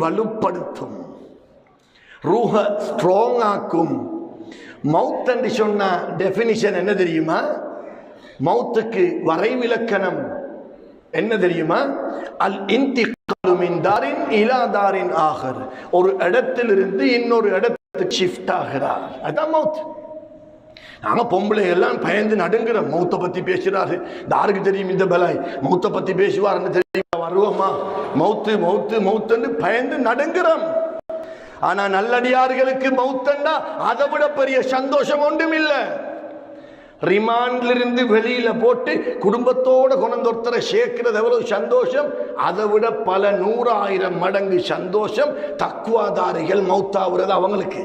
வலுப்படுத்தும், ரூஹ ஸ்ட்ராங் ஆக்கும். மவுத் என்று சொன்ன டெபினிஷன் என்ன தெரியுமா? மவுத்துக்கு வரைவிலக்கணம் என்ன தெரியுமா? அல் இன்திகாலு மின் தாரின் இலா தாரின் ஆகர். ஒரு இடத்திலிருந்து இன்னொரு இடத்துக்கு ஷிஃப்ட் ஆகிறார், அதான் மவுத். நாம பொம்பளை எல்லாம் பயந்து நடுங்குறோம். மௌத்தை பத்தி பேசுறாரு, யாருக்கு தெரியும் இந்த பலாய்? மௌத்தை பத்தி பேசுவாருன்னு தெரியும், வருவோமா? மௌத்து மௌத்து மௌத்துன்னு பயந்து நடுங்குறோம். ஆனா நல்லடியார்களுக்கு மௌத்தண்டா அதை விட பெரிய சந்தோஷம் ஒன்றும் இல்லை. ரிமாண்ட்ல இருந்து வெளியில போட்டு குடும்பத்தோட கொண்டொருத்தரை சேர்க்கிறது எவ்வளவு சந்தோஷம், அதை விட பல 100,000 மடங்கு சந்தோஷம் தக்குவாதாரிகள் மௌத்தாவுறது அவங்களுக்கு.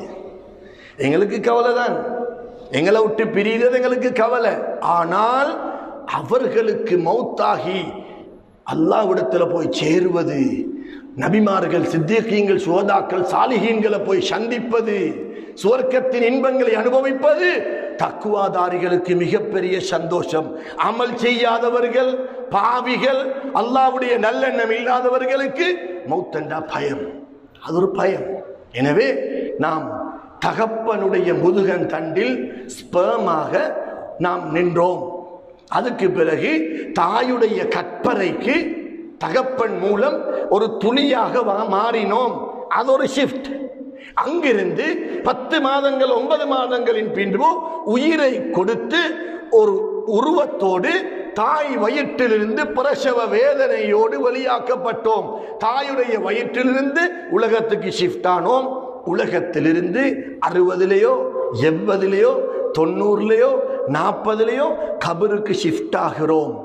எங்களுக்கு கவலை தான், எங்களை விட்டு பிரிகிறது எங்களுக்கு கவலை. ஆனால் அவர்களுக்கு மௌத்தாகி அல்லாஹ்விடத்துல போய் சேருவது, நபிமார்கள், சித்திகீன்கள், சுஹதாக்கள், சாலிஹீன்களை போய் சந்திப்பது, சுவர்க்கத்தின் இன்பங்களை அனுபவிப்பது தக்குவாதாரிகளுக்கு மிகப்பெரிய சந்தோஷம். அமல் செய்யாதவர்கள், பாவிகள், அல்லாஹ்வுடைய நல்லெண்ணம் இல்லாதவர்களுக்கு மௌத்தண்டா பயம், அது ஒரு பயம். எனவே நாம் தகப்பனுடைய முதுகன் தண்டில் ஸ்பெர்மாக நாம் நின்றோம். அதுக்கு பிறகு தாயுடைய கற்பறைக்கு தகப்பன் மூலம் ஒரு துளியாக மாறினோம். அது ஒரு ஷிஃப்ட். அங்கிருந்து 10 மாதங்கள் 9 மாதங்களின் பின்பு உயிரை கொடுத்து ஒரு உருவத்தோடு தாய் வயிற்றிலிருந்து பிரசவ வேதனையோடு வெளியாக்கப்பட்டோம். தாயுடைய வயிற்றிலிருந்து உலகத்துக்கு ஷிஃப்ட் ஆனோம். உலகத்திலிருந்து 60லேயோ 70லேயோ 90லேயோ 40லேயோ கபருக்கு ஷிஃப்ட் ஆகிறோம்.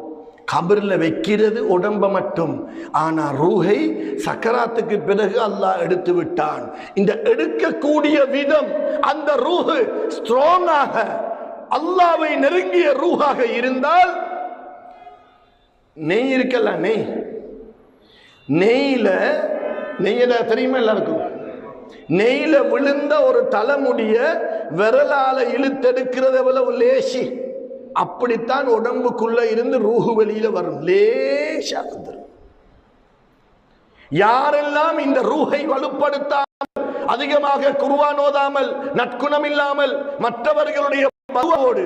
கபரில் வைக்கிறது உடம்ப மட்டும், ஆனா ரூஹை சக்கராத்துக்கு பிறகு அல்லாஹ் எடுத்து விட்டான். இந்த எடுக்கக்கூடிய விதம், அந்த ரூஹு ஸ்ட்ராங்காக அல்லாஹ்வை நெருங்கிய ரூஹாக இருந்தால், நெய் இருக்கல்ல, நெய்ல தெரியுமா எல்லாருக்கும்? நெய்ல விழுந்த ஒரு தலைமுடிய விரலால இழுத்தெடுக்கிறது எவ்வளவு லேசி, அப்படித்தான் உடம்புக்குள்ள இருந்து ரூஹு வெளியில வரும், லேசா வந்துடும். யாரெல்லாம் இந்த ரூஹை வலுப்படுத்தாமல், அதிகமாக குர்ஆன் ஓதாமல், நற்குணம் இல்லாமல், மற்றவர்களுடைய பதுவோடு,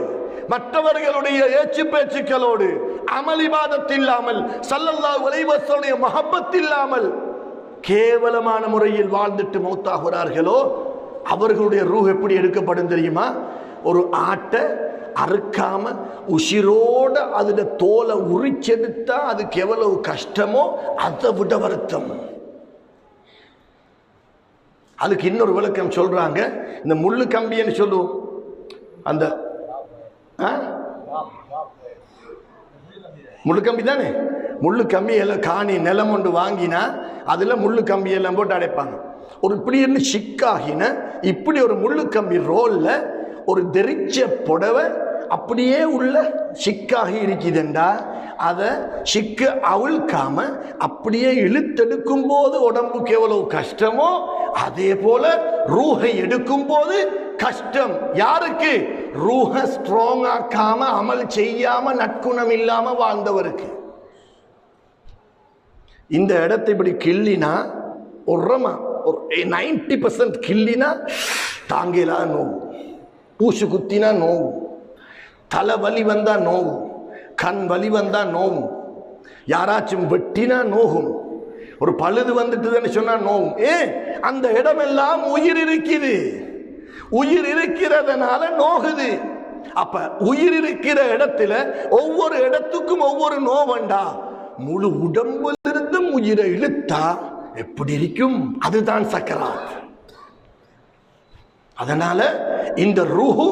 மற்றவர்களுடைய ஏச்சு பேச்சுக்களோடு, அமல் இபாதத் இல்லாமல், ஸல்லல்லாஹு அலைஹி வஸல்லம் மஹப்பத் இல்லாமல் கேவலமான முறையில் வாழ்ந்துட்டு மௌத்தாகிறார்களோ, அவர்களுடைய ரூஹ் எப்படி எடுக்கப்படும் தெரியுமா? ஒரு ஆட்டை அறுக்காம உசிரோட அதுல தோலை உரிச்செடுத்தா அதுக்கு எவ்வளவு கஷ்டமோ அதை விட வருத்தம். அதுக்கு இன்னொரு விளக்கம் சொல்றாங்க. இந்த முள்ளு கம்பின்னு சொல்லுவோம், அந்த முள்ளு கம்பி தானே, முள்ளு கம்பி எல்லாம் காணி நிலம் ஒன்று வாங்கினா அதுல முள்ளு கம்பி எல்லாம் போட்டு அடைப்பாங்க. ஒரு இப்படி இருந்து சிக்காகின இப்படி ஒரு முள்ளு கம்பி ரோல்ல ஒரு தெரிச்ச புடவை அப்படியே உள்ள சிக்காகி இருக்குதுண்டா, அதை சிக்க அவிழ்க்காம அப்படியே இழுத்தெடுக்கும் போது உடம்புக்கு எவ்வளவு கஷ்டமோ, அதே போல ரூஹை எடுக்கும் போது கஷ்டம். யாருக்கு? ரூஹ ஸ்ட்ராங் ஆக்காம, அமல் செய்யாம, நற்குணம் இல்லாம வாழ்ந்தவருக்கு. இந்த இடத்தை இப்படி கிள்ளினா ஒரு 90% கிள்ளினா தாங்கலா நோவு, பூசு குத்தினா நோவு, தலை வலி வந்தா நோவு, கண் வலி வந்தா நோவும், யாராச்சும் வெட்டினா நோகும், ஒரு பழுது வந்துட்டுதுன்னு சொன்னா நோவும். அந்த இடமெல்லாம் உயிர் இருக்குது, உயிர் இருக்கிறதுனால நோகுது. அப்ப உயிர் இருக்கிற இடத்துல ஒவ்வொரு இடத்துக்கும் ஒவ்வொரு நோவண்டா, முழு உடம்பிலிருந்தும் உயிரை இழுத்தா எப்படி இருக்கும்? அதுதான் சக்கராத். அதனால இந்த ரூஹு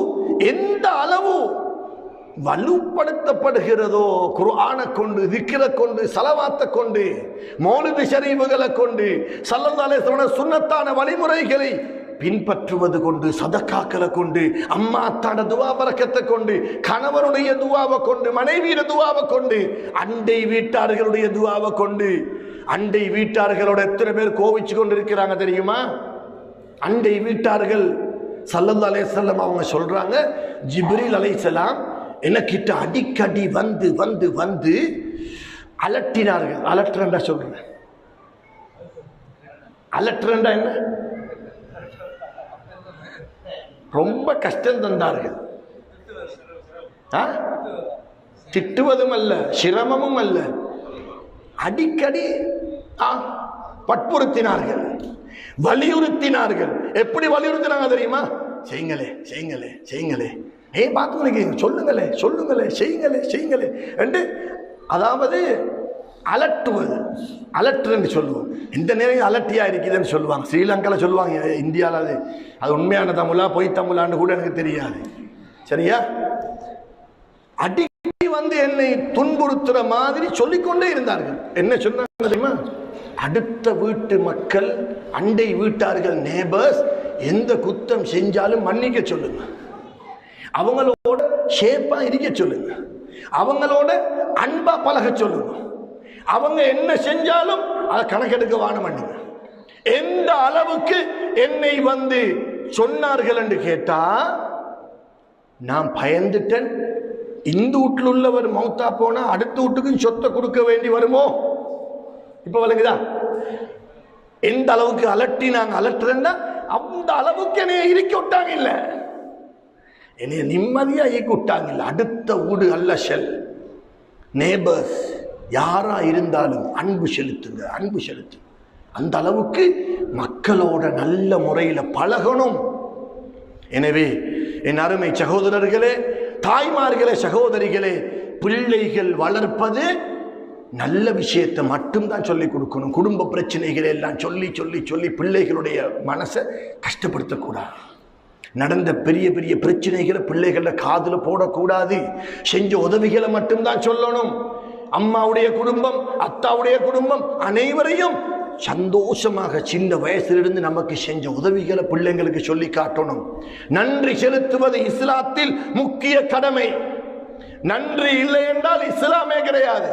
எந்த அளவு வலுப்படுத்தப்படுகிறதோ, குர்ஆனை கொண்டு, திக்ரை கொண்டு, ஸலவாத்தை கொண்டு, மௌலிது ஷரீஃப்களை கொண்டு, ஸல்லல்லாஹு அலைஹி வஸல்லம் சுன்னத்தான வழிமுறைகளை பின்பற்றுவது கொண்டு, சதக்காக்களை கொண்டு, அம்மா அத்தாட துவா பரக்கத்தை கொண்டு, கணவனுடைய துவாவை கொண்டு, மனைவியுடைய துவாவை கொண்டு, அண்டை வீட்டார்களுடைய துவாவை கொண்டு. அண்டை வீட்டார்களோட எத்தனை பேர் கோவிச்சு கொண்டு இருக்கிறாங்க தெரியுமா? அண்டை வீட்டார்கள் ஸல்லல்லாஹு அலைஹி வஸல்லம் அவங்க சொல்றாங்க, ஜிப்ரீல் அலைஹிஸ்ஸலாம் எனக்கிட்ட அடிக்கடி வந்து வந்து வந்து அலட்டினார்கள். அலட்டுறா சொல்றேன், அலற்றண்டா என்ன? ரொம்ப கஷ்டம் தந்தார்கள். திட்டுவதும் அல்ல, சிரமமும் அல்ல, அடிக்கடி வற்புறுத்தினார்கள், வலியுறுத்தினார்கள். எப்படி வலியுறுத்தினாங்க தெரியுமா? செய்யுங்களே செய்யுங்களே செய்யுங்களே, பார்த்து சொல்லுங்களே சொல்லுங்களே செய்யுங்களே செய்யுங்களே என்று, அதாவது அலட்டுவது. அலட்டுன்னு சொல்லுவோம். இந்த நேரம் அலட்டியா இருக்குதுன்னு சொல்லுவாங்க. ஸ்ரீலங்காவில் சொல்லுவாங்க, இந்தியாவில் அது உண்மையான தமிழா பொய் தமிழான்னு கூட எனக்கு தெரியாது. சரியா? அடிக்கடி வந்து என்னை துன்புறுத்துற மாதிரி சொல்லிக்கொண்டே இருந்தார்கள். என்ன சொன்னாங்க தெரியுமா? அடுத்த வீட்டு மக்கள், அண்டை வீட்டார்கள், நேபர்ஸ் எந்த குத்தம் செஞ்சாலும் மன்னிக்க சொல்லுங்க, அவங்களோட ஷேப்பா இருக்க சொல்லுங்க, அவங்களோட அன்பா பழக சொல்லுங்க, அவங்க என்ன செஞ்சாலும் அதை கணக்கெடுக்க வாணமண்ணுங்க. எந்த அளவுக்கு என்னை வந்து சொன்னார்கள் என்று கேட்டா, நான் பயந்துட்டேன். இந்த வீட்டில் உள்ளவர் மௌத்தா போனா அடுத்த வீட்டுக்கும் சொத்தை கொடுக்க வேண்டி வருமோ? இப்ப வழங்குதா? எந்த அளவுக்கு அலட்டி நாங்க அலட்டுறேன்னா, அந்த அளவுக்கு என்னைய இருக்க விட்டாங்க. இல்ல, என்னைய நிம்மதியா இயக்கி விட்டாங்க. இல்ல, அடுத்த வீடு அல்ல, ஷெல் நேபர்ஸ் யாரா இருந்தாலும் அன்பு செலுத்துங்க, அன்பு செலுத்துங்க. அந்த அளவுக்கு மக்களோட நல்ல முறையில பழகணும். எனவே என் அருமை சகோதரர்களே, தாய்மார்களே, சகோதரிகளே, பிள்ளைகள் வளர்ப்பது நல்ல விஷயத்தை மட்டும்தான் சொல்லிக் கொடுக்கணும். குடும்ப பிரச்சனைகளை எல்லாம் சொல்லி சொல்லி சொல்லி பிள்ளைகளுடைய மனசை கஷ்டப்படுத்தக்கூடாது. நடந்த பெரிய பெரிய பிரச்சனைகளை பிள்ளைகள காதுல போடக்கூடாது. செஞ்ச உதவிகளை மட்டும்தான் சொல்லணும். அம்மாவுடைய குடும்பம், அத்தாவுடைய குடும்பம், அனைவரையும் சந்தோஷமாக சின்ன வயசிலிருந்து நமக்கு செஞ்ச உதவிகளை பிள்ளைங்களுக்கு சொல்லி காட்டணும். நன்றி செலுத்துவது இஸ்லாத்தில் முக்கிய கடமை. நன்றி இல்லை என்றால் இஸ்லாமே கிடையாது.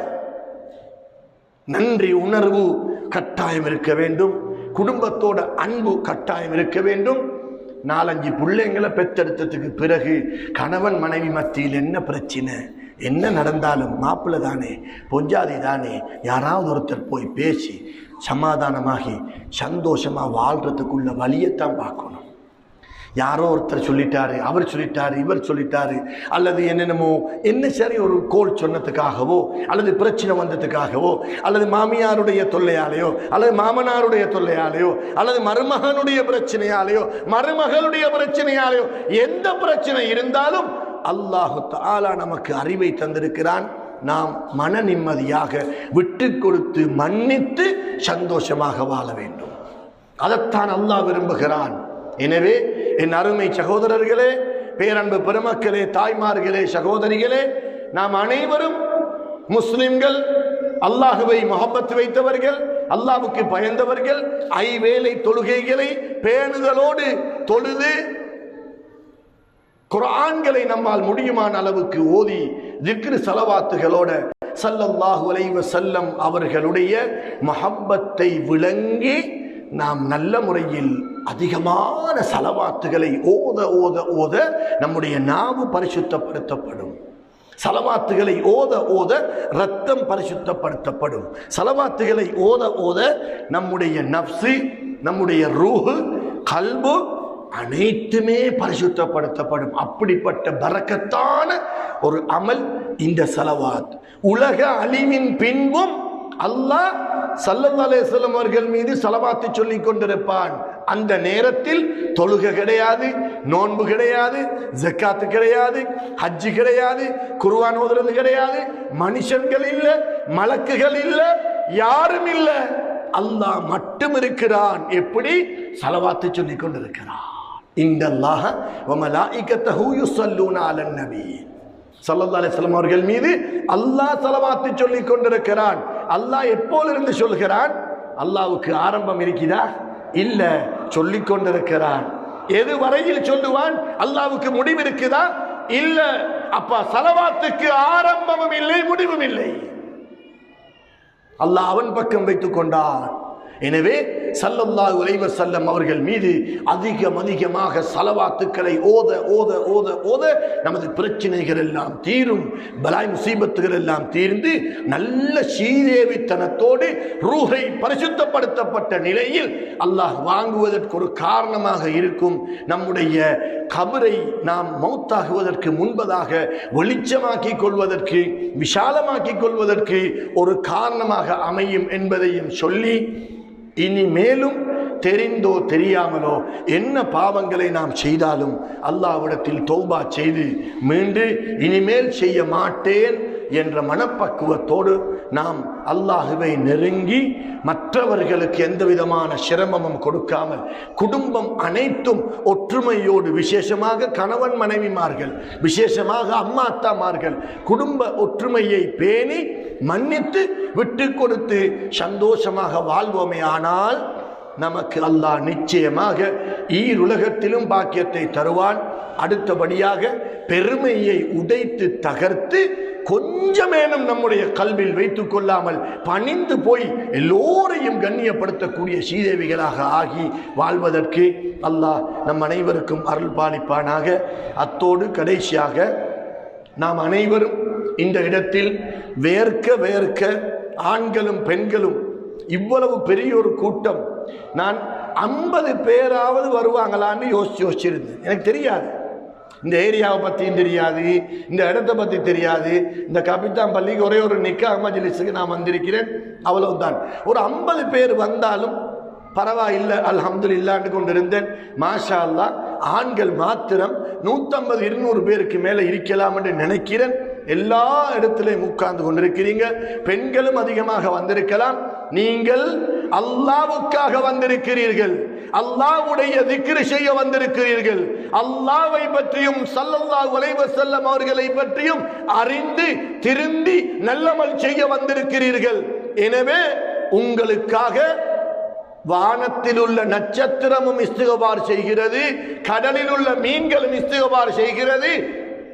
நன்றி உணர்வு கட்டாயம் இருக்க வேண்டும். குடும்பத்தோட அன்பு கட்டாயம் இருக்க வேண்டும். 4-5 பிள்ளைங்களை பெற்றெடுத்ததுக்கு பிறகு கணவன் மனைவி மத்தியில் என்ன பிரச்சனை, என்ன நடந்தாலும் மாப்பிள்ளை தானே, பொஞ்சாதி தானே, யாராவது ஒருத்தர் போய் பேசி சமாதானமாகி சந்தோஷமா வாழ்றதுக்குள்ள வழியத்தான் பார்க்கணும். யாரோ ஒருத்தர் சொல்லிட்டாரு, அவர் சொல்லிட்டாரு, இவர் சொல்லிட்டாரு, அல்லது என்னென்னமோ என்ன சரி ஒரு கோல் சொன்னதுக்காகவோ, அல்லது பிரச்சனை வந்ததுக்காகவோ, அல்லது மாமியாருடைய தொல்லையாலேயோ, அல்லது மாமனாருடைய தொல்லையாலேயோ, அல்லது மருமகனுடைய பிரச்சனையாலேயோ, மருமகளுடைய பிரச்சனையாலேயோ, எந்த பிரச்சனை இருந்தாலும் அல்லாஹு தஆலா நமக்கு அறிவை தந்திருக்கிறான். நாம் மன நிம்மதியாக விட்டு கொடுத்து மன்னித்து சந்தோஷமாக வாழ வேண்டும். அதைத்தான் அல்லாஹ் விரும்புகிறான். எனவே என் அருமை சகோதரர்களே, பேரன்பு பெருமக்களே, தாய்மார்களே, சகோதரிகளே, நாம் அனைவரும் முஸ்லிம்கள், அல்லாஹுவை முஹப்பத் வைத்தவர்கள், அல்லாஹ்வுக்கு பயந்தவர்கள். ஐவேளை தொழுகைகளை பேணுதலோடு தொழுது குர்ஆன்களை நம்மால் முடியுமான அளவுக்கு ஓதி திக்ர் ஸலவாத்துகளோட ஸல்லல்லாஹு அலைஹி வஸல்லம் அவர்களுடைய முஹப்பத்தை விளங்கி நாம் நல்ல முறையில் அதிகமான ஸலவாத்துகளை ஓத ஓத ஓத நம்முடைய நாவு பரிசுத்தப்படுத்தப்படும். ஸலவாத்துகளை ஓத ஓத ரத்தம் பரிசுத்தப்படுத்தப்படும். ஸலவாத்துகளை ஓத ஓத நம்முடைய நஃப்ஸு, நம்முடைய ரூஹ், கல்பு அனைத்துமே பரிசுத்தப்படுத்தப்படும். அப்படிப்பட்ட பரக்கத்தான ஒரு அமல் இந்த ஸலவாத். உலக அழிவின் பின்பும் அல்லாஹ் ஸல்லல்லாஹு அலைஹி வஸல்லம் அவர்கள் மீது ஸலவாத்து சொல்லிக் கொண்டிருப்பான். அந்த நேரத்தில் தொழுகை கிடையாது, நோன்பு கிடையாது, ஜக்காத்து கிடையாது, ஹஜ்ஜு கிடையாது, குர்ஆன் ஓதுறது கிடையாது, மனுஷர்கள் இல்ல, மலக்குகள் இல்ல, யாரும் இல்ல, அல்லாஹ் மட்டும் இருக்கிறான். எப்படி? ஸலவாத்து சொல்லிக் கொண்டிருக்கிறான். இன்னல்லாஹ வ மலாயிகத்தஹு யுஸல்லூன அலன் நபி. ஸல்லல்லாஹு அலைஹி வஸல்லம் அவர்கள் மீது அல்லாஹ் ஸலவாத்து சொல்லிக் கொண்டிருக்கிறான். அல்லாஹ் எப்போதிலிருந்து சொல்கிறான்? அல்லாஹ்வுக்கு ஆரம்பம் இருக்குதா? இல்ல, சொல்லிக் கொண்டிருக்கிறான். எது வரையில் சொல்லுவான்? அல்லாஹ்வுக்கு முடிவு இருக்குதா? இல்ல. அப்ப ஸலவாத்துக்கு ஆரம்பமும் இல்லை, முடிவும் இல்லை. அல்லாஹ் அவன் பக்கம் வைத்துக் கொண்டான். எனவே ஸல்லல்லாஹு அலைஹி வஸல்லம் அவர்கள் மீது அதிகமாக ஸலவாத்துக்களை ஓத ஓத ஓத ஓத நமது பிரச்சனைகள் எல்லாம் தீரும், பலாய் முசீபத்துகள் எல்லாம் தீர்ந்து நல்ல சீதேவித்தனத்தோடு ரூஹை பரிசுத்தப்படுத்தப்பட்ட நிலையில் அல்லாஹ் வாங்குவதற்கு ஒரு காரணமாக இருக்கும். நம்முடைய கபரை நாம் மௌத்தாகுவதற்கு முன்பதாக வெளிச்சமாக்கிக் கொள்வதற்கு, விஷாலமாக்கிக் கொள்வதற்கு ஒரு காரணமாக அமையும் என்பதையும் சொல்லி, இனி மேலும் தெரிந்தோ தெரியாமலோ என்ன பாவங்களை நாம் செய்தாலும் அல்லாஹ்விடத்தில் தௌபா செய்து மீண்டு இனிமேல் செய்ய மாட்டேன் என்ற மனப்பக்குவத்தோடு நாம் அல்லாஹுவை நெருங்கி மற்றவர்களுக்கு எந்த விதமான சிரமமும் கொடுக்காமல் குடும்பம் அனைத்தும் ஒற்றுமையோடு, விசேஷமாக கணவன் மனைவிமார்கள், விசேஷமாக அம்மா அத்தாமார்கள் குடும்ப ஒற்றுமையை பேணி மன்னித்து விட்டு கொடுத்து சந்தோஷமாக வாழ்வோமே ஆனால் நமக்கு அல்லாஹ் நிச்சயமாக ஈருலகத்திலும் பாக்கியத்தை தருவான். அடுத்தபடியாக பெருமையை உடைத்து தகர்த்து கொஞ்சமேனும் நம்முடைய கல்வில் வைத்துக் கொள்ளாமல் பணிந்து போய் எல்லோரையும் கண்ணியப்படுத்தக்கூடிய சீதேவிகளாக ஆகி வாழ்வதற்கு அல்லாஹ் நம் அனைவருக்கும் அருள் பாலிப்பானாக. அத்தோடு கடைசியாக நாம் அனைவரும் இந்த இடத்தில் வேர்க்க ஆண்களும் பெண்களும் இவ்வளவு பெரிய ஒரு கூட்டம், நான் 50 பேராவது வருவாங்களான்னு யோசிச்சிருந்தேன். எனக்கு தெரியாது, இந்த ஏரியாவை பற்றியும் தெரியாது, இந்த இடத்தை பற்றி தெரியாது. இந்த கபித்தான் பள்ளிக்கு ஒரே ஒரு நிக்கா மஜ்லிஸுக்கு நான் வந்திருக்கிறேன், அவ்வளவுதான். ஒரு 50 பேர் வந்தாலும் பரவாயில்லை, அல்ஹம்துலில்லாஹ்னு கொண்டிருந்தேன். மாஷா அல்லாஹ், ஆண்கள் மாத்திரம் 150-200 பேருக்கு மேலே இருக்கலாம் என்று நினைக்கிறேன். எல்லா இடத்திலையும் உட்கார்ந்து கொண்டிருக்கிறீங்க. பெண்களும் அதிகமாக வந்திருக்கலாம். நீங்கள் அல்லாஹ்வுக்காக வந்திருக்கிறீர்கள், அல்லாஹ்வுடைய திக்ர் செய்ய வந்திருக்கிறீர்கள், அல்லாஹ்வை பற்றியும் ஸல்லல்லாஹு அலைஹி வஸல்லம் அவர்களை பற்றியும் அறிந்து திருந்தி நல்லமல் செய்ய வந்திருக்கிறீர்கள். எனவே உங்களுக்காக வானத்தில் உள்ள நட்சத்திரமும் இஸ்திக்பார் செய்கிறது, கடலில் உள்ள மீன்களும் இஸ்திக்பார் செய்கிறது,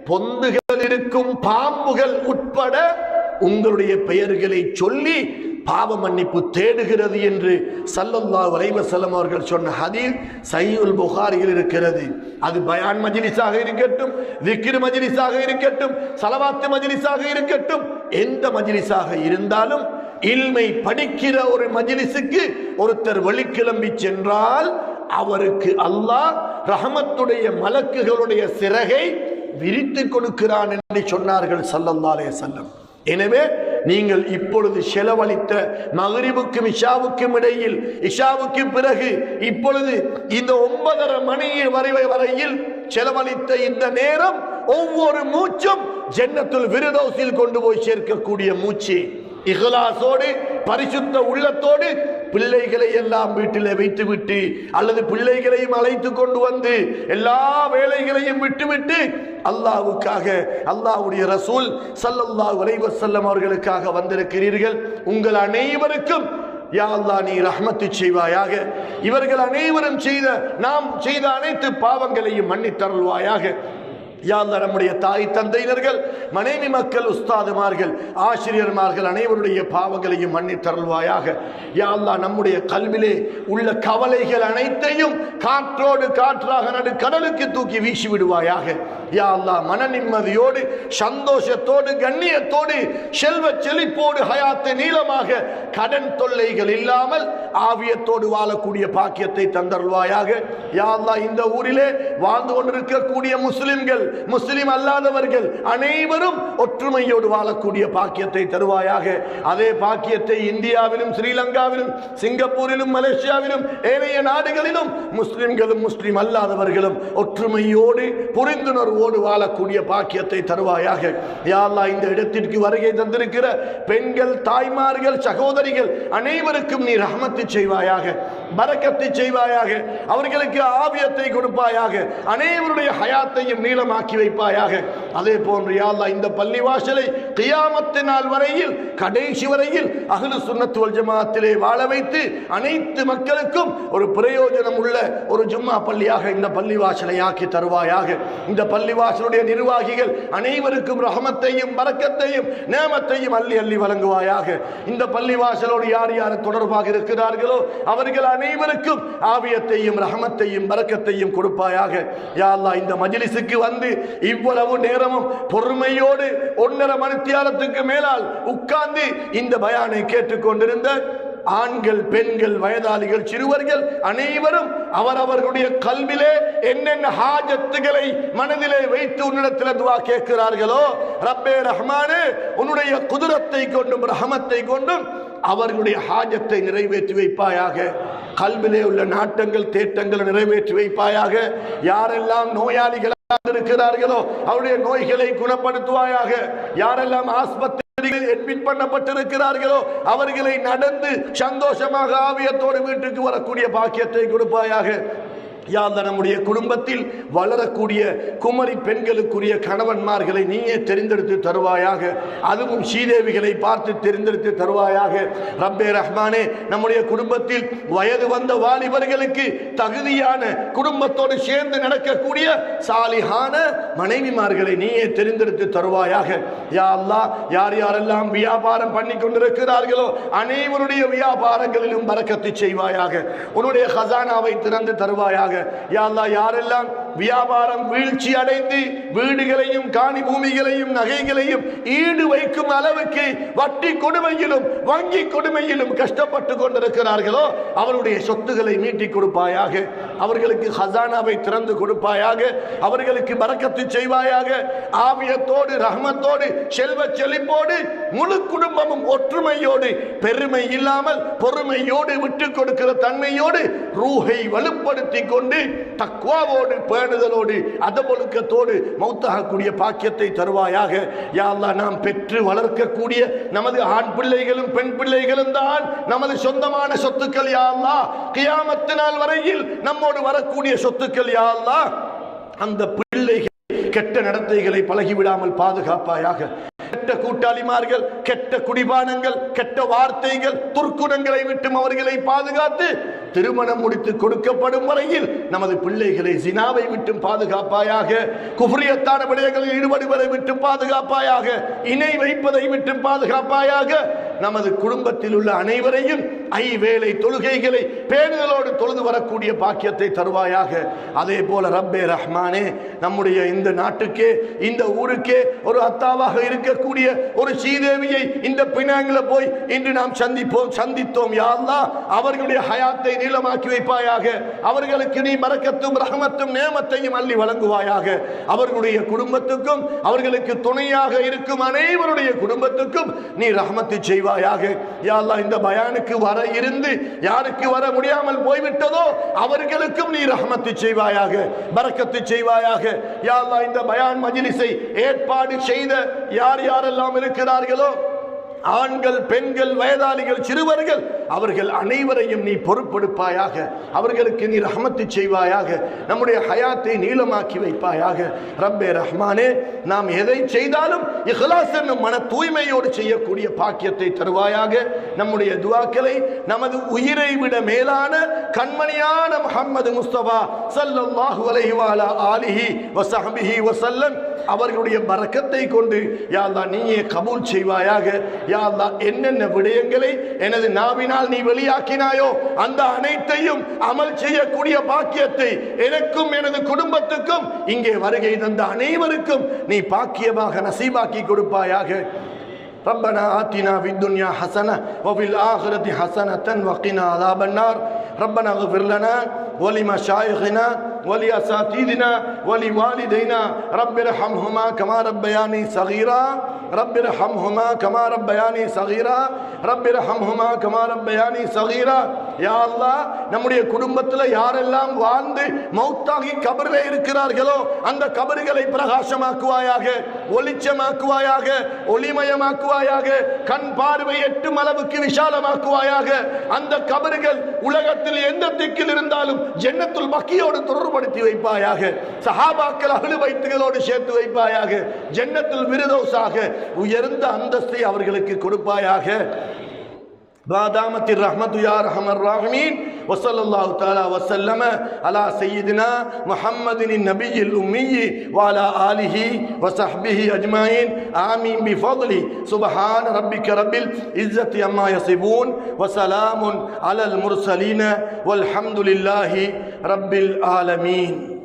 பொந்துகள் இருக்கும் பாம்புகள் உட்பட உங்களுடைய பெயர்களை சொல்லி பாவ மன்னிப்பு தேடுகிறது என்று ஸல்லல்லாஹு அலைஹி வஸல்லம் அவர்கள் சொன்ன ஹதீஸ் சஹீஹுல் புகாரியில் இருக்கிறது. அது பயான் மஜ்லிஸாக இருக்கட்டும், திக்ர் மஜ்லிஸாக இருக்கட்டும், ஸலவாத் மஜ்லிஸாக இருக்கட்டும், எந்த மஜ்லிஸாக இருந்தாலும் இல்மை படிக்கிற ஒரு மஜ்லிஸுக்கு ஒருத்தர் வெளிக்கிளம்பி சென்றால் அவருக்கு அல்லாஹ் ரஹமத்துடைய மலக்குகளுடைய சிறகை விரித்து கொடுக்கிறான் என்று சொன்னார்கள் ஸல்லல்லாஹு அலைஹி வஸல்லம். எனவே நீங்கள் இப்பொழுது செலவழித்த மக்ரிபுக்கும் இஷாவுக்கும் இடையில், இஷாவுக்கு பிறகு இப்பொழுது இந்த 9:30 மணி வரையில் செலவழித்த இந்த நேரம் ஒவ்வொரு மூச்சும் ஜன்னத்துல் ஃபிர்தௌஸில் கொண்டு போய் சேர்க்கக்கூடிய மூச்சு. இஹ்லாஸோடு பரிசுத்த உள்ளத்தோடு பிள்ளைகளை எல்லாம் வீட்டில் வைத்துவிட்டு அல்லது பிள்ளைகளையும் அழைத்து கொண்டு வந்து எல்லா வேலைகளையும் விட்டுவிட்டு அல்லாஹ்வுக்காக, அல்லாஹ்வுடைய ரசூல் ஸல்லல்லாஹு அலைஹி வஸல்லம் அவர்களுக்காக வந்திருக்கிறீர்கள். உங்கள் அனைவருக்கும் யா அல்லாஹ் நீ ரஹ்மத்து செய்வாயாக. இவர்கள் அனைவரும் நாம் செய்த அனைத்து பாவங்களையும் மன்னித்தருள்வாயாக. யா அல்லாஹ் நம்முடைய தாய் தந்தையினர்கள், மனைவி மக்கள், உஸ்தாதுமார்கள், ஆசிரியர்மார்கள் அனைவருடைய பாவங்களையும் மன்னித்தருள்வாயாக. யா அல்லாஹ் நம்முடைய கல்விலே உள்ள கவலைகள் அனைத்தையும் காற்றோடு காற்றாக நடு கடலுக்கு தூக்கி வீசி விடுவாயாக. யா அல்லாஹ் மன நிம்மதியோடு, சந்தோஷத்தோடு, கண்ணியத்தோடு, செல்வ செழிப்போடு, ஹயாத்தை நீளமாக, கடன் தொல்லைகள் இல்லாமல் ஆவியத்தோடு வாழக்கூடிய பாக்கியத்தை தந்தருள்வாயாக. யா அல்லாஹ் இந்த ஊரிலே வாழ்ந்து கொண்டிருக்கக்கூடிய முஸ்லிம்கள், முஸ்லிம் அல்லாதவர்கள் அனைவரும் ஒற்றுமையோடு வாழக்கூடிய பாக்கியத்தை தருவாயாக. அதே பாக்கியத்தை இந்தியாவிலும், ஸ்ரீலங்காவிலும், சிங்கப்பூரிலும், மலேசியாவிலும், ஏனைய நாடுகளிலும் முஸ்லிம்களும் முஸ்லிம் அல்லாதவர்களும் ஒற்றுமையோடு புரிந்துணர்வோடு வாழக்கூடிய பாக்கியத்தை தருவாயாக. யா அல்லாஹ் இந்த இடத்திற்கு வருகை தந்திருக்கிற பெண்கள், தாய்மார்கள், சகோதரிகள் அனைவருக்கும் நீ ரஹ்மத்து செய்வாயாக, பரக்கத்து செய்வாயாக. அவர்களுக்கு ஆவியத்தை கொடுப்பாயாக, அனைவருடைய ஹயாத்தையும் நீளமாக்கி வைப்பாயாக. அதே போன்று யா அல்லாஹ் இந்த பள்ளிவாசலை கியாமத் நாள் வரையில், கடைசி வரையில் அஹ்லு சுன்னத் வல் ஜமாஅத்திலே வாழ வைத்து அனைத்து மக்களுக்கும் ஒரு பிரயோஜனம் உள்ள ஒரு ஜும்மா பள்ளியாக இந்த பள்ளிவாசலை ஆக்கி தருவாயாக. இந்த பள்ளிவாசலுடைய நிர்வாகிகள் அனைவருக்கும் ரஹமத்தையும் பரக்கத்தையும் நேமத்தையும் அள்ளி அள்ளி வழங்குவாயாக. இந்த பள்ளிவாசலோடு யார் யார் தொடர்பாக இருக்கிறார்களோ அவர்கள் அனைவருக்கும் ஆவியத்தையும் ரஹமத்தையும் பரக்கத்தையும் கொடுப்பாயாக. யா அல்லாஹ், இந்த மஜ்லிஸுக்கு வந்து இவ்வளவு நேரமும் பொறுமையோடு 1.5 மணித்தியாலத்துக்கு மேலால் உட்கார்ந்து இந்த பயானை கேட்டுக்கொண்டிருந்த ஆண்கள், பெண்கள், வயதாளிகள், சிறுவர்கள் அனைவரும் அவரவர்களுடைய கல்விலே என்னென்ன ஹாஜத்துகளை மனதிலே வைத்து உன்னிடத்தில் துஆ கேட்கிறார்களோ, ரப்பே ரஹ்மானே, உன்னுடைய குதுரத்தை கொண்டும் ரஹமத்தை கொண்டும் அவர்களுடைய ஹாஜத்தை நிறைவேற்றி வைப்பாயாக. கல்விலே உள்ள நாட்டங்கள், தேட்டங்களை நிறைவேற்றி வைப்பாயாக. யாரெல்லாம் நோயாளிகள் இருக்கிறார்களோ அவருடைய நோய்களை குணப்படுத்துவாயாக. யாரெல்லாம் ஆஸ்பத்திரி அட்மிட் பண்ணப்பட்டிருக்கிறார்களோ அவர்களை நடந்து சந்தோஷமாக ஆவியத்தோடு வீட்டுக்கு வரக்கூடிய பாக்கியத்தை கொடுப்பாயாக. யா அல்லாஹ், நம்முடைய குடும்பத்தில் வளரக்கூடிய குமரி பெண்களுக்குரிய கணவன்மார்களை நீயே தெரிந்தெடுத்து தருவாயாக. அதுவும் ஸ்ரீதேவிகளை பார்த்து தெரிந்தெடுத்து தருவாயாக. ரப்பே ரஹ்மானே, நம்முடைய குடும்பத்தில் வயது வந்த வாலிபர்களுக்கு தகுதியான குடும்பத்தோடு சேர்ந்து நடக்கக்கூடிய சாலிஹான மனைவிமார்களை நீயே தெரிந்தெடுத்து தருவாயாக. யா அல்லாஹ், யார் யாரெல்லாம் வியாபாரம் பண்ணி கொண்டிருக்கிறார்களோ அனைவருடைய வியாபாரங்களிலும் பரக்கத்து செய்வாயாக. உன்னுடைய ஹசானாவை திறந்து தருவாயாக. யா அல்லாஹ், யாரெல்லாம் வியாபாரம் வீழ்ச்சி அடைந்து வீடுகளையும் காணி பூமிகளையும் நகைகளையும் ஈடு வைக்கும் அளவுக்கு வட்டி கொடுமையிலும் வங்கி கொடுமையிலும் கஷ்டப்பட்டு கொண்டிருக்கிறார்களோ அவருடைய சொத்துக்களை மீட்டி கொடுப்பாயாக. அவர்களுக்கு ஹசானாவை திறந்து கொடுப்பாயாக. அவர்களுக்கு பரக்கத்து செய்வாயாக. ஆவியத்தோடு ரஹமத்தோடு செல்வ செழிப்போடு முழு குடும்பமும் ஒற்றுமையோடு பெருமை இல்லாமல் பொறுமையோடு விட்டு கொடுக்கிற தன்மையோடு ரூஹை வலுப்படுத்தி கொண்டு தக்வாவோடு பேணுதலோடு அதபொழுக்கத்தோடு மௌத்தாகக்கூடிய பாக்கியத்தை தருவாயாக. யா அல்லாஹ், நாம் பெற்று வளர்க்கக்கூடிய நமது ஆண் பிள்ளைகளும் பெண் பிள்ளைகளும் தான் நமது சொந்தமான சொத்துக்கள். யா அல்லாஹ், கியாமத் நாள் வரையில் நம்மோடு வரக்கூடிய சொத்துக்கள். யா அல்லாஹ், அந்த பிள்ளைகள் கெட்ட நடத்தைகளை பழகிவிடாமல் பாதுகாப்பாயாக. கெட்ட கூட்டாளிமார்கள், கெட்ட குடிபானங்கள், கெட்ட வார்த்தைகள், துர்க்குணங்களை விட்டு அவர்களை பாதுகாத்து திருமணம் முடித்து கொடுக்கப்படும் வரையில் நமது பிள்ளைகளை ஜினாவை விட்டு பாதுகாப்பாயாக. குஃப்ரியத்தான விடயங்களில் ஈடுபடுவதை விட்டு பாதுகாப்பாயாக. இணை வைப்பதை விட்டு பாதுகாப்பாயாக. நமது குடும்பத்தில் உள்ள அனைவரையும் ஐவேளை தொழுகைகளை பேணுதலோடு தொழுது வரக்கூடிய பாக்கியத்தை தருவாயாக. அதே போல ரப்பே ரஹ்மானே, நம்முடைய இந்த நாட்டுக்கே இந்த ஊருக்கே ஒரு அத்தாவாக இருக்கக்கூடிய ஒரு ஸ்ரீதேவியை இந்த பினாங்கில போய் இன்று நாம் சந்தித்தோம். யா அல்லாஹ், அவர்களுடைய ஹயாத்தை நீளமாக்கி வைப்பாயாக. அவர்களுக்கு நீ பரக்கத்தும் ரஹமத்தும் நேமத்தையும் அள்ளி வழங்குவாயாக. அவர்களுடைய குடும்பத்துக்கும் அவர்களுக்கு துணையாக இருக்கும் அனைவருடைய குடும்பத்துக்கும் நீ ரஹமத்து செய்வாயாக. யா அல்லாஹ், இந்த பயானுக்கு வர இருந்து யாருக்கு வர முடியாமல் போய்விட்டதோ அவர்களுக்கும் நீ ரஹமத்து செய்வாயாக, பரக்கத்து செய்வாயாக. யா அல்லாஹ், இந்த பயான் மஜ்லிஸை ஏற்பாடு செய்த யார் யாரெல்லாம் இருக்கிறார்களோ, ஆண்கள், பெண்கள், வயதாளிகள், சிறுவர்கள், அவர்கள் அனைவரையும் நீ பொறுப்பெடுப்பாயாக. அவர்களுக்கு நீ ரஹமத்து செய்வாயாக. நம்முடைய ஹயாத்தை நீளமாக்கி வைப்பாயாக. ரப்பே ரஹ்மானே, நாம் எதை செய்தாலும் இஹ்லாஸ் என்னும் மன தூய்மையோடு செய்யக்கூடிய பாக்கியத்தை தருவாயாக. நம்முடைய துஆக்களை நமது உயிரை விட மேலான கண்மணியான முஹம்மது முஸ்தபா ஸல்லல்லாஹு அலைஹி வ அலா ஆலிஹி வ ஸஹ்பிஹி வ ஸல்லம் அவர்களுடைய பரக்கத்தை கொண்டு யா அல்லாஹ் நீயே கபூல் செய்வாயாக. யா அல்லாஹ், என்னென்ன விடயங்களை எனது நாவினால் நீ வெளியாக்கினாயோ அந்த அனைத்தையும் அமல் செய்யக்கூடிய பாக்கியத்தை எனக்கும் எனது குடும்பத்துக்கும் இங்கே வருகை தந்த அனைவருக்கும் நீ பாக்கியமாக நசீபாக்கி கொடுப்பாயாக. ربنا آتنا في الدنيا حسنة وفي الآخرة حسنة وقنا عذاب النار. ربنا اغفر لنا ولمشايخنا ولأساتذتنا ولوالدينا رب ارحمهما كما ربياني صغيرا رب ارحمهما كما ربياني صغيرا رب ارحمهما كما ربياني صغيرا. யா அல்லாஹ், நம்முடைய குடும்பத்தில் யாரெல்லாம் வாழ்ந்து மௌத்தாகி கபரிலே இருக்கிறார்களோ அந்த கபறுகளை பிரகாசமாக்குவாயாக, ஒளிச்சமாக்குவாயாக, ஒளிமயமாக்குவாயாக. கண் பார்வை எட்டும் அளவுக்கு விஷாலமாக்குவாயாக. அந்த கபறுகள் உலகத்தில் எந்த திக்கில் இருந்தாலும் ஜன்னத்துல் பக்கியோடு தொடர்படுத்தி வைப்பாயாக. சஹாபாக்கள் அஹ்லு பைத்துகளோடு சேர்த்து வைப்பாயாக. ஜன்னத்துல் விருதௌஸாக உயர்ந்த அந்தஸ்தை அவர்களுக்கு கொடுப்பாயாக. وادامت الرحمة يا ارحم الراحمين وصلى الله تعالى وسلم على سيدنا محمد النبي الأمي وعلى آله وصحبه أجمعين آمين بفضله سبحان ربك رب العزة عما يصفون وسلام على المرسلين والحمد لله رب العالمين.